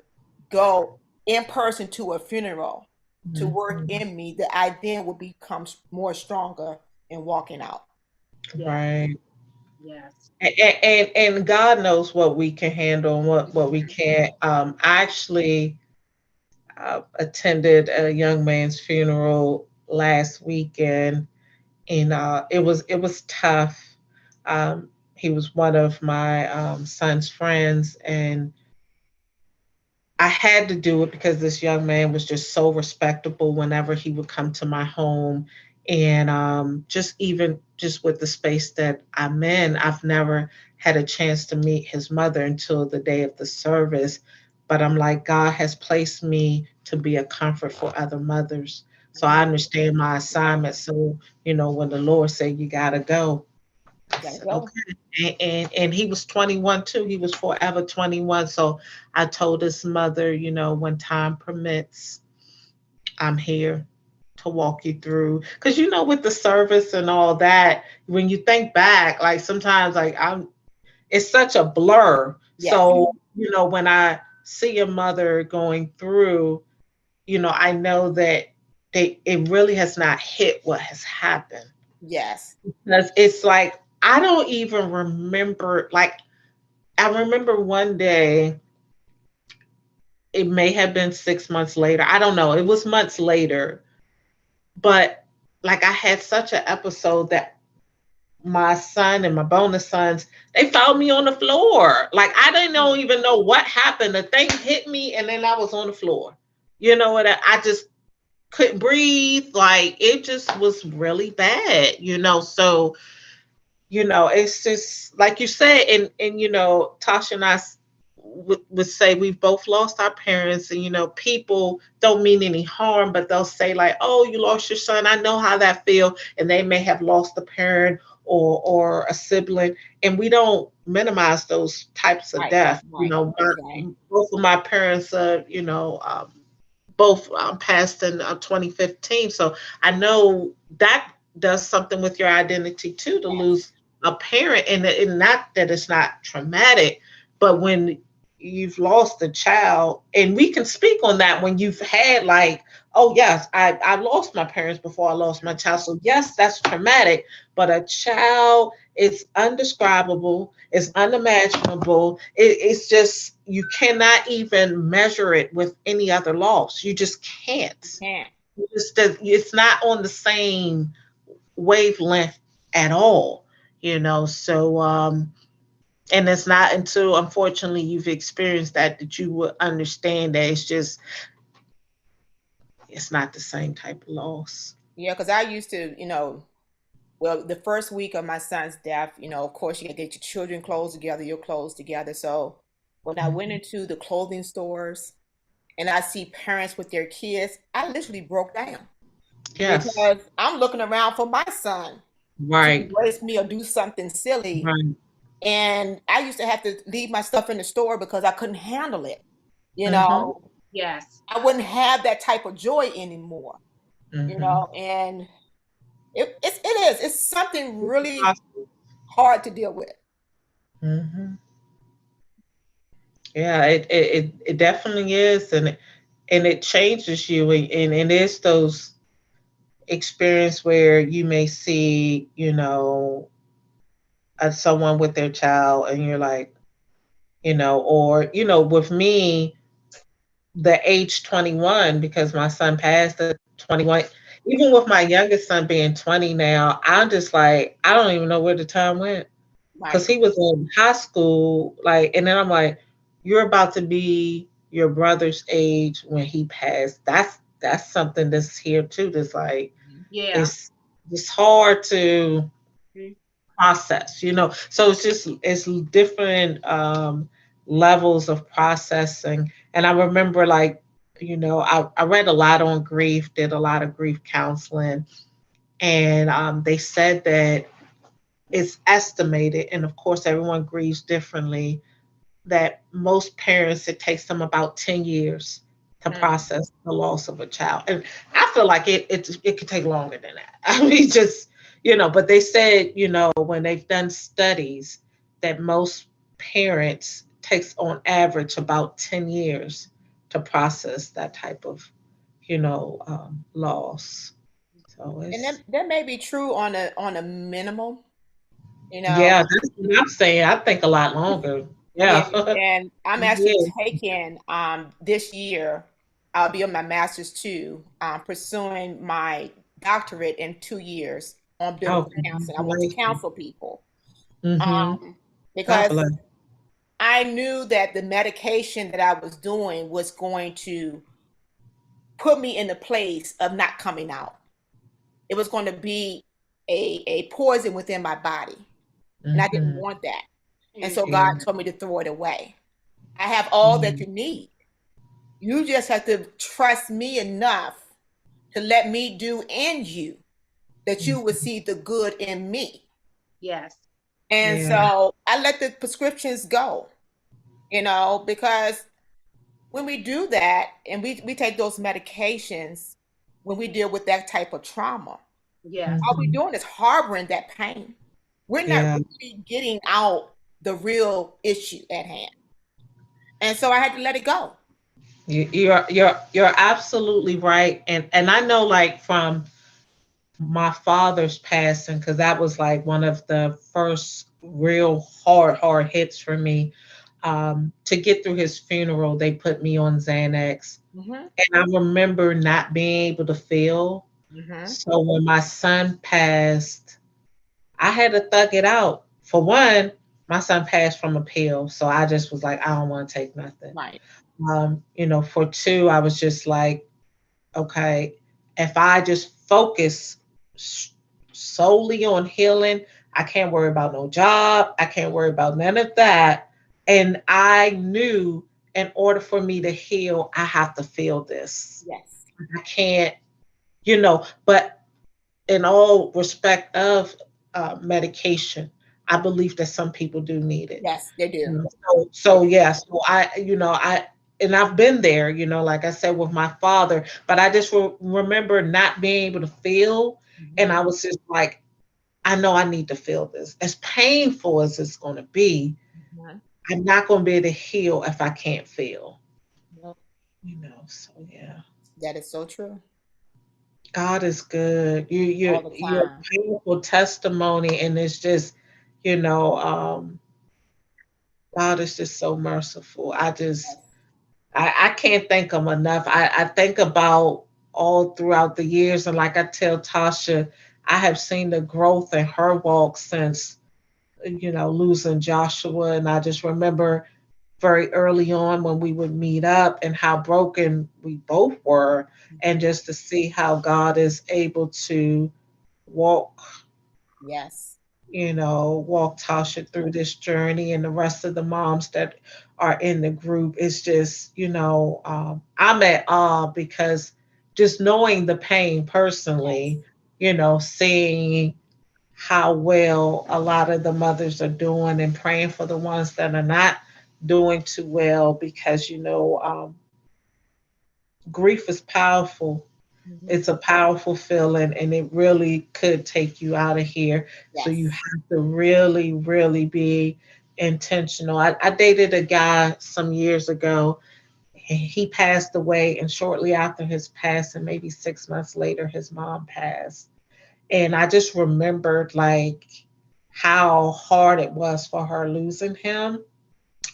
go in person to a funeral to work Mhm. in me that I then will become more stronger in walking out. Yes. Right. Yes. And God knows what we can handle and what we can't. I actually attended a young man's funeral last weekend, and it was tough. He was one of my son's friends, and I had to do it because this young man was just so respectable whenever he would come to my home. And just even just with the space that I'm in, I've never had a chance to meet his mother until the day of the service. But I'm like, God has placed me to be a comfort for other mothers. So I Mhm. understand my assignment. So, when the Lord said you gotta go, I Gotta said, go. okay. And he was 21 too. He was forever 21. So I told his mother, when time permits, I'm here to walk you through. Because, with the service and all that, when you think back, like sometimes, like it's such a blur. Yes. So, when I see a mother going through, I know that it really has not hit what has happened. Yes. Because it's like, I don't even remember, like, I remember one day, it may have been 6 months later. I don't know. It was months later. But like, I had such an episode that my son and my bonus sons, they found me on the floor. Like, I didn't even know what happened. The thing hit me and then I was on the floor. You know what? I just couldn't breathe. Like, it just was really bad, So, it's just like you said, and Tasha and I would say we've both lost our parents, and people don't mean any harm, but they'll say like, "Oh, you lost your son. I know how that feel," and they may have lost a parent or a sibling, and we don't minimize those types of Right. death. Right. Right. Both of my parents, both passed in 2015. So I know that does something with your identity too, to Yes. lose a parent, and not that it's not traumatic, but when you've lost a child, and we can speak on that when you've had, like, oh yes, I lost my parents before I lost my child. So yes, that's traumatic, but a child is undescribable, it's unimaginable. It's just, you cannot even measure it with any other loss. You just You can't. can't. It's not on the same wavelength at all. So and it's not until, unfortunately, you've experienced that you will understand that it's not the same type of loss. Yeah, because I used to, well, the first week of my son's death, of course, you gotta get your children clothes together, your clothes together. So when I went Mhm. into the clothing stores and I see parents with their kids, I literally broke down Yes. because I'm looking around for my son to Right. embrace me or do something silly. Right. And I used to have to leave my stuff in the store because I couldn't handle it. You Mm-hmm. know, Yes. I wouldn't have that type of joy anymore, Mm-hmm. and It is. It's something really hard to deal with. Mm-hmm. Yeah, it definitely is, and it changes you, and it's those experience where you may see, someone with their child, and you're like, or with me, the age 21, because my son passed at 21. Even with my youngest son being 20 now, I'm just like, I don't even know where the time went, because Right. he was in high school, like, and then I'm like, you're about to be your brother's age when he passed. That's something that's here too. That's like, Yeah. it's hard to Mhm. process, so it's different levels of processing. And I remember, like, I read a lot on grief, did a lot of grief counseling, and they said that it's estimated, and of course everyone grieves differently, that most parents, it takes them about 10 years to Mm. process the loss of a child. And I feel like it could take longer than that. I mean, just, but they said, when they've done studies, that most parents takes on average about 10 years to process that type of, loss. So And it's, that may be true on a minimal, you know. yeah, that's what I'm saying. I think a lot longer. Yeah, Yeah. and I'm actually Yeah. taking this year, I'll be on my master's too, pursuing my doctorate in 2 years on Oh, biblical counseling. I want to congratulations. counsel people Mm-hmm. um, God because bless. I knew that the medication that I was doing was going to put me in the place of not coming out. It was going to be a poison within my body, and I didn't Mm-hmm. want that. And so Mhm. God Yeah. told me to throw it away. I have all that Mm-hmm. you need. You just have to trust me enough to let me do in you that you will see the good in me. Yes. And Yeah. so I let the prescriptions go, because when we do that and we take those medications, when we deal with that type of trauma, Yes. all we're Mm-hmm. doing is harboring that pain. We're not Yeah. really getting out the real issue at hand. And so I had to let it go. You're absolutely right. And I know, like, from my father's passing, because that was like one of the first real hard hits for me. To get through his funeral, they put me on Xanax. Hmm. And I remember not being able to feel. Hmm. So when my son passed, I had to thug it out. For one, my son passed from a pill, so I just was like, I don't want to take nothing. Right. For two, I was just like, okay, if I just focus s- solely on healing, I can't worry about no job. I can't worry about none of that. And I knew, in order for me to heal, I have to feel this. Yes. I can't, but in all respect of medication, I believe that some people do need it. Yes, they do. So yeah, so and I've been there, like I said, with my father, but I just remember not being able to feel, and I Mhm. was just like, I know I need to feel this. As painful as it's going to be, Mhm. I'm not going to be able to heal if I can't feel. Yep. So yeah. That is so true. God is good. All the You're time. a powerful testimony, and it's just, you know, um, God is just so merciful. Yes. I can't thank him enough. I think about all throughout the years, and like I tell Tasha, I have seen the growth in her walk since, losing Joshua, and I just remember very early on when we would meet up and how broken we both were, and Mhm. just to see how God is able to walk, Yes. walk Tasha through this journey, and the rest of the moms that are in the group. It's just, I'm at awe, because just knowing the pain Yes. personally, seeing how well a lot of the mothers are doing, and praying for the ones that are not doing too well, because grief is powerful. Mhm. It's a powerful feeling, and it really could take you out of here. So you Yes. have to really, really be intentional. I dated a guy some years ago. He passed away, and shortly after his passing, maybe 6 months later, his mom passed. And I just remembered like how hard it was for her losing him.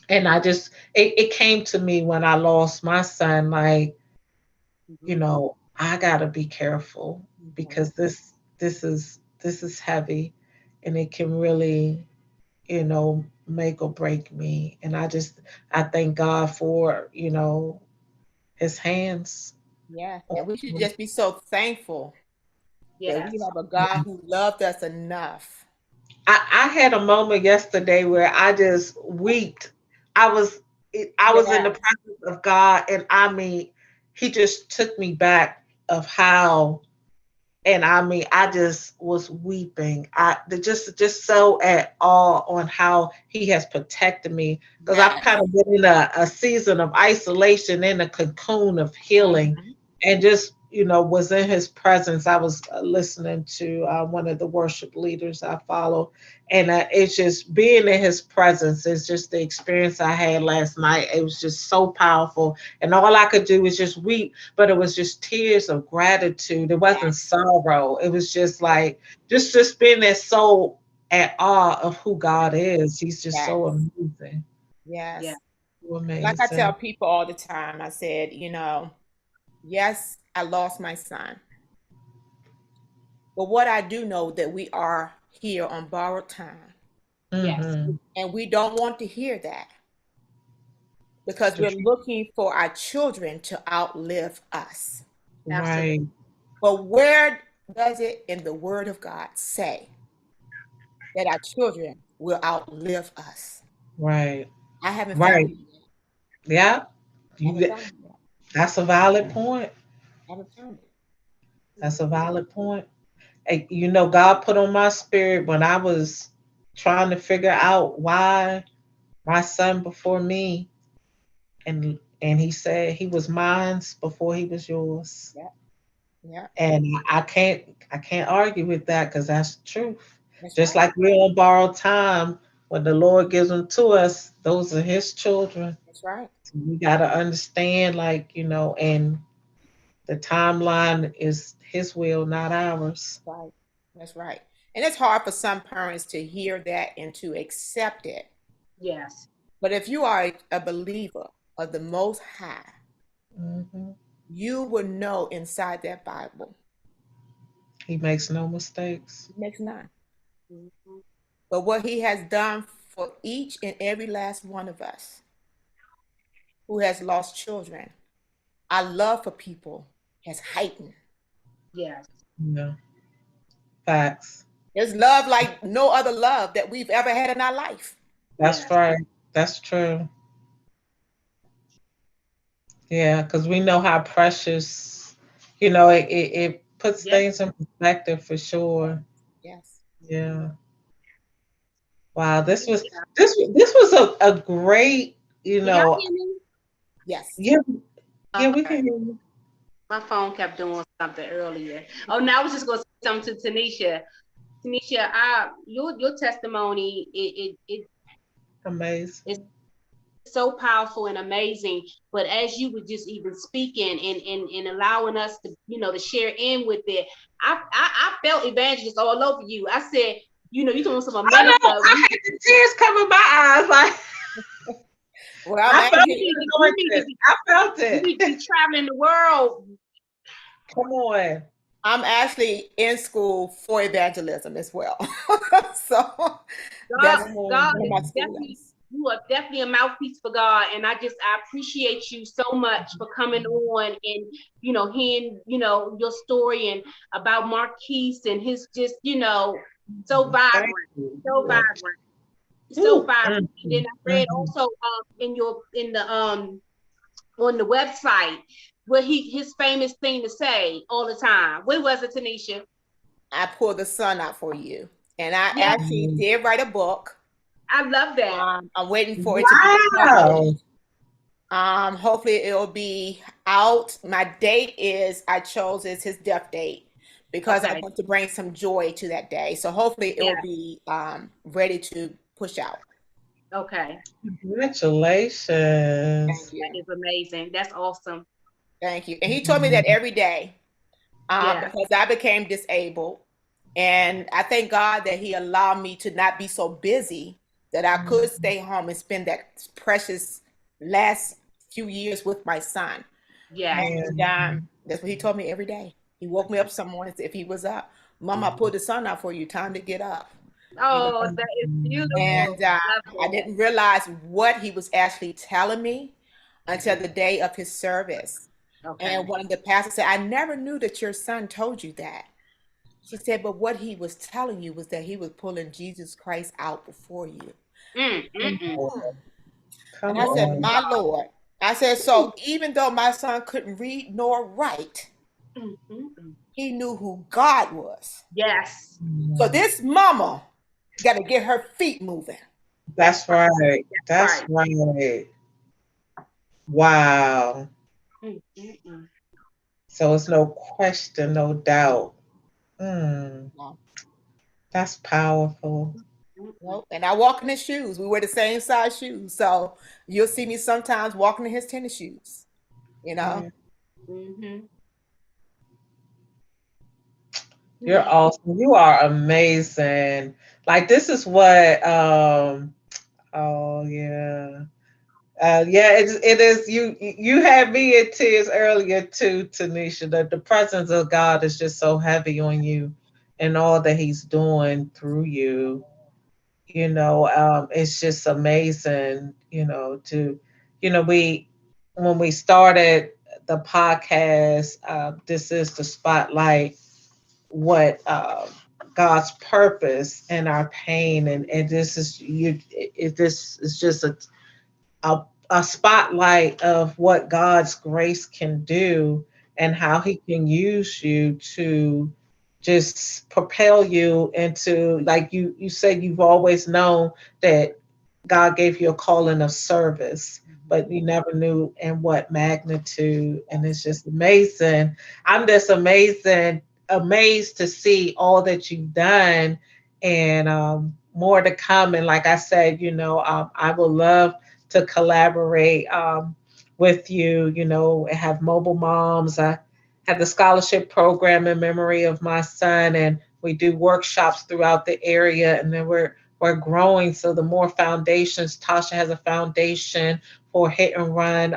And it came to me when I lost my son, like, Mhm. I gotta be careful Mhm. because this is heavy, and it can really, make or break me. And I thank God for, his hands. Yeah. And we should just be so thankful that we Yes. have a God who loved us enough. I had a moment yesterday where I just wept. I was I was in the Yes. presence of God, and I mean, He just took me back of how. And I mean, I just was weeping. Just so at awe on how he has protected me, because I've kind Yes. of been in a season of isolation, in a cocoon of healing, Mhm. and just was in his presence. I was listening to one of the worship leaders I follow, and it's just being in his presence is just the experience I had last night. It was just so powerful, and all I could do was just weep, but it was just tears of gratitude. It wasn't Yes. sorrow. It was just like just being there so at awe of who God is. He's just so Yes. amazing. Yeah. Yes. So Like I tell amazing. people all the time, I said, yes, I lost my son. But what I do know that we are here on borrowed time. Yes. Mm-hmm. And we don't want to hear that because The we're truth. looking for our children to outlive us. Absolutely. Right. But where does it in the Word of God say that our children will outlive us? Right. I haven't Right. found it yet. Yeah. I haven't You. found it yet. That's a valid point. I haven't found it. That's a Mhm. valid point. And, God put on my spirit when I was trying to figure out why my son before me, and he said he was mine before he was yours. Yeah, yeah, And I can't argue with that, because that's the truth. that's Just right. like we're on borrowed time, when the Lord gives them to us, those are His children. That's right. So we got to understand, like, and the timeline is His will, not ours. Right. That's right. And it's hard for some parents to hear that and to accept it. Yes. But if you are a believer of the Most High, Hmm. you will know inside that Bible, He makes no mistakes. it makes none. Mhm. But what He has done for each and every last one of us who has lost children, our love for people has heightened. Yes. Yeah, facts. There's love like no other love that we've ever had in our life. That's Yes. right. That's true. Yeah, because we know how precious, it puts Yes. things in perspective for sure. Yes. Yeah. Wow. This was Yeah. a great, Can y'all hear me? Yes. yeah, yeah, we Okay. can hear you. My phone kept doing something earlier. Oh, now I was just going to say something to Tanisha. Tanisha, your testimony Amazing. is so powerful and amazing. But as you were just even speaking and allowing us to to share in with it, I felt evangelist all over you. I said, you're doing some I know. minister. I had the tears come in my eyes. Like, Well, I'm I felt You actually need the to you need to anointing. be I felt you it. need to be traveling the world. Come on. I'm actually in school for evangelism as well. So God, that's Come God one of on. is my definitely schoolings. you are definitely a mouthpiece for God, and I appreciate you so much for coming on and hearing your story and about Marquise and his just so Thank vibrant, you. so Lord. vibrant, so Ooh. vibrant. And then Mhm. I read Mhm. also in the on the website what his famous thing to say all the time. What was it, Tanisha? I pulled the sun out for you. And I Yeah, actually did write a book. I love that. I'm waiting for it to be Wow. published. Hopefully it'll be out. My date is I chose as his death date because I Okay. want to bring some joy to that day. So hopefully it Yeah. will be ready to push out. Okay. Thank Congratulations. That you. is amazing. That's awesome. Thank you. And he told me that every day Yeah. because I became disabled. And I thank God that he allowed me to not be so busy that I could stay home and spend that precious last few years with my son. Yes. And that's what he told me every day. He woke me up some mornings if he was up. Mom, I pulled the sun out for you. Time to get up. You know, Oh, that is beautiful. and Love I that. didn't realize what he was actually telling me until the day of his service. Okay. And one of the pastors said, I never knew that your son told you that. She said, but what he was telling you was that he was pulling Jesus Christ out before you. Mm, mm, mm. And Come I said, on. my Lord. I said, so even though my son couldn't read nor write, Mm, mm, mm. he knew who God was. Yes. So this mama got to get her feet moving. That's That's right. right. That's That's right. right. Wow. Mm, mm, mm. So it's no question, no doubt. Mm, No, that's powerful. Mm, mm. no. And I walk in his shoes. We wear the same size shoes. So you'll see me sometimes walking in his tennis shoes, you know? Yeah. Mhm. You're Mhm. awesome. You are amazing. Like this is what oh yeah. Yeah, it is you had me in tears earlier too, Tanisha. The presence of God is just so heavy on you and all that he's doing through you. It's just amazing, we when we started the podcast, this is the spotlight, what God's purpose and our pain, and this is this is just a, a spotlight of what God's grace can do and how he can use you to just propel you into, like you said, you've always known that God gave you a calling of service, but you never knew in what magnitude. And it's just amazing. I'm just amazed to see all that you've done, and more to come. And like I said, I would love to collaborate with you, and have mobile moms. I have the scholarship program in memory of my son, and we do workshops throughout the area, and then we're growing. So the more foundations, Tasha has a foundation for hit and run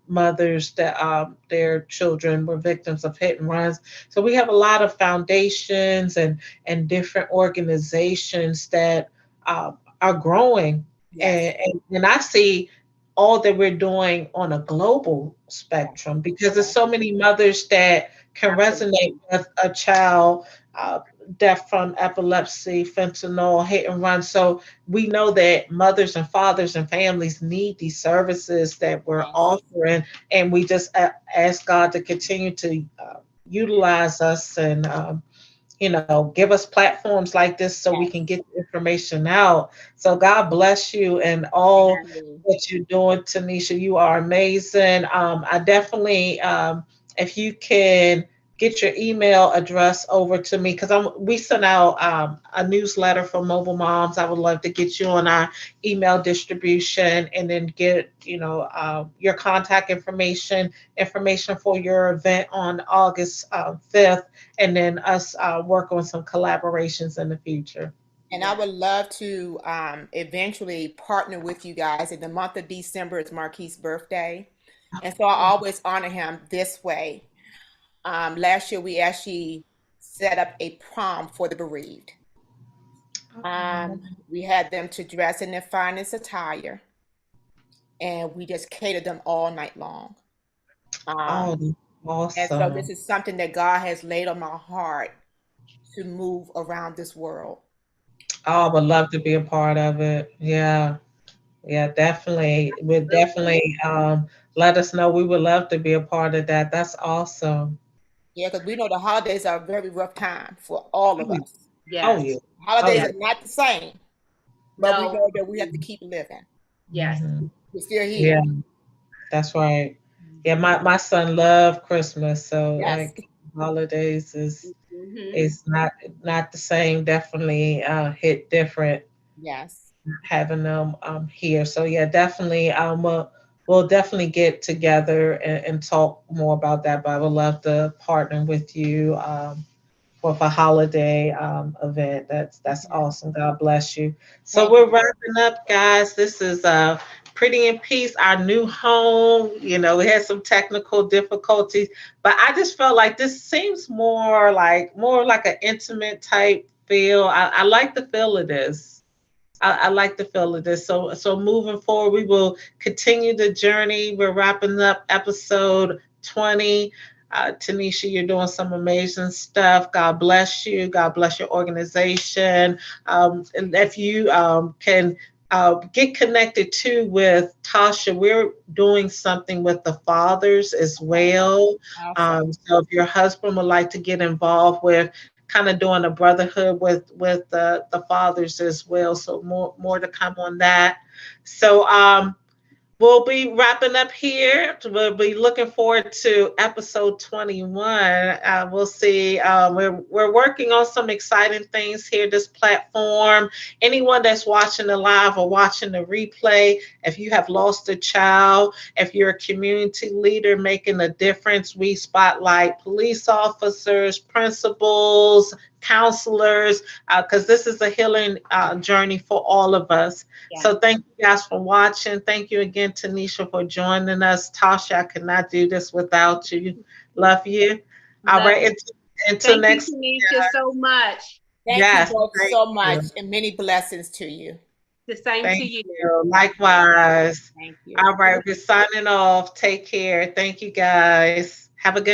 mothers that their children were victims of hit and runs. So we have a lot of foundations and different organizations that are growing, Yes. and I see all that we're doing on a global Yes. spectrum, because there's Yes. so many mothers that can resonate Absolutely. with a child uh, death from epilepsy, fentanyl, hit and run. So we know that mothers and fathers and families need these services that we're Yes. offering, and we just ask God to continue to utilize us, and give us platforms like this so we can Yes. get the information out. So God bless you and all Amen. what you're doing, Tanisha. You are amazing. I definitely, if you can get your email address over to me, because we sent out a newsletter for mobile moms. I would love to get you on our email distribution, and then get your contact information for your event on August 5th, and then us work on some collaborations in the future. And I Yes. would love to eventually partner with you guys. In the month of December, it's Marquis' birthday. And so I always honor him this way. Last year, we actually set up a prom for the bereaved. We had them to dress in their finest attire, and we just catered them all night long. Oh, Um, that's and so this awesome. is something that God has laid on my heart to move around this world. Oh, I would love to be a part of it. Yeah, yeah, definitely. Would Absolutely. definitely let us know. We would love to be a part of that. That's awesome. Yeah, because we know the holidays are a very rough time for all of Oh, us. oh Yes. yeah. Oh Holidays yeah. Yes. are not the same, but we No. know that we have to keep living. Yes. Hmm. We're still Yeah, here. that's right. Yeah, my son loved Christmas, so Yes. like holidays Hmm. is not the same. Definitely hit different Yes. having them here. So yeah, definitely we'll definitely get together and talk more about that. But I would love to partner with you for a holiday event. That's Yes. awesome. God bless you. So Thank we're you. wrapping up, guys. This is Pretty in Peace, our new home. We had some technical difficulties, but I just felt like this seems more like an intimate type feel. I like the feel of this. I like the feel of this. So moving forward, we will continue the journey. We're wrapping up episode 20. Tanisha, you're doing some amazing stuff. God bless you. God bless your organization. And if you can get connected too with Tasha, we're doing something with the fathers as Okay. well. Awesome. So if your husband would like to get involved with kind of doing a brotherhood with the fathers as well. So more to come on that. So we'll be wrapping up here. We'll be looking forward to episode 21. We'll see. We're working on some exciting things here, this platform. Anyone that's watching the live or watching the replay, if you have lost a child, if you're a community leader making a difference, we spotlight police officers, principals, counselors, because this is a healing journey for all of us. Yeah. So thank you guys for watching. Thank you again, Tanisha, for joining us. Tasha, I could not do this without you. Love you. All Love right. you. Until Thank you, next. Tanisha, so much. Thank you Yes. both Thank so much, you. and many blessings to you. The same to Thank you. you. Thank you. Likewise. Thank you. All right. We're signing off. Take care. Thank you, guys. Have a good